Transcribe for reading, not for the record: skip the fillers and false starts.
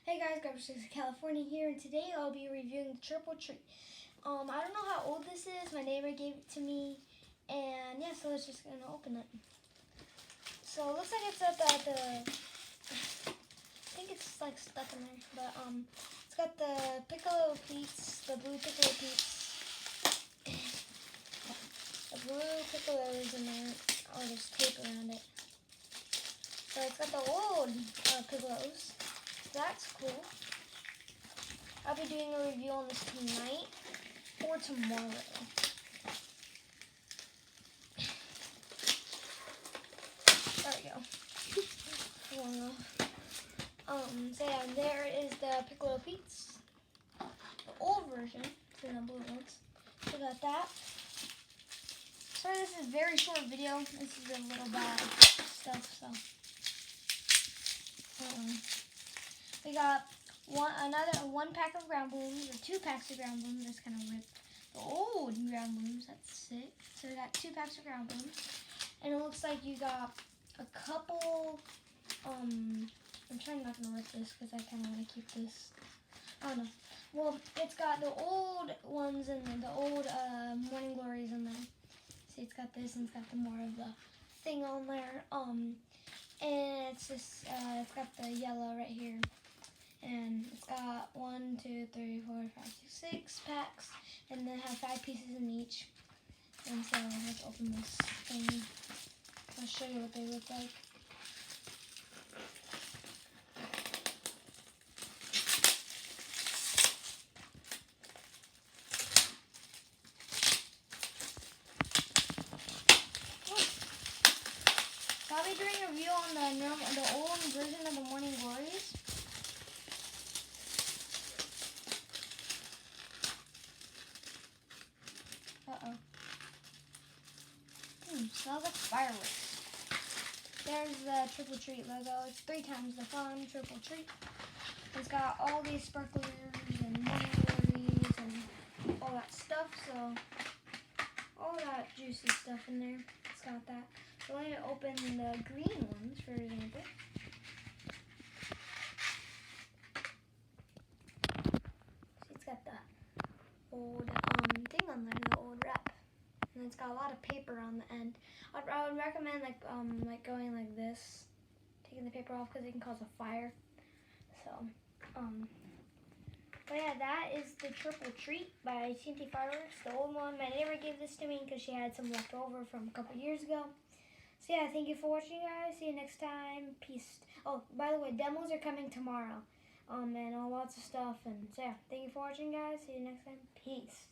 Hey guys, California here, and today I'll be reviewing the triple treat. I don't know how old this is. My neighbor gave it to me, and yeah, so let's just gonna open it. So it looks like it's at the I think it's like stuck in there, but it's got the piccolo peats, the blue piccolo peats, the blue piccolos in there. Oh, there's tape around it. So it's got the old piccolos. That's cool. I'll be doing a review on this tonight or tomorrow. There we go. So yeah, there is the Piccolo Pete's, the old version, it's in the blue ones. So we got that. Sorry, this is a very short video. This is a little bad stuff, so. We got one pack of ground balloons, or 2 packs of ground balloons. That's kind of ripped. The old ground balloons, that's sick. So we got 2 packs of ground balloons, and it looks like you got a couple. I'm trying not to rip this because I kind of want to keep this. I don't know. Well, it's got the old ones and the old Morning Glories in there. See, it's got this and it's got the more of the thing on there. And it's just it's got the yellow right here. And it's got 1, 2, 3, 4, 5, 6, 6 packs, and then have 5 pieces in each. And so let's open this thing. I'll show you what they look like. So I'll be doing a review on the old version of the Morning Glories. Smells like fireworks. There's the triple treat logo. It's 3 times the fun, triple treat. It's got all these sparklers and Morning Glories and all that stuff. So all that juicy stuff in there. It's got that. So I'm going to open the green ones, for example. See, it's got the old thing on there, the old wrap. And it's got a lot of paper on the end. I would recommend like going like this, taking the paper off because it can cause a fire. So, but yeah, that is the triple treat by TNT Fireworks, the old one. My neighbor gave this to me because she had some left over from a couple years ago. So yeah, thank you for watching, guys. See you next time. Peace. Oh, by the way, demos are coming tomorrow. And all lots of stuff. And so yeah, thank you for watching, guys. See you next time. Peace.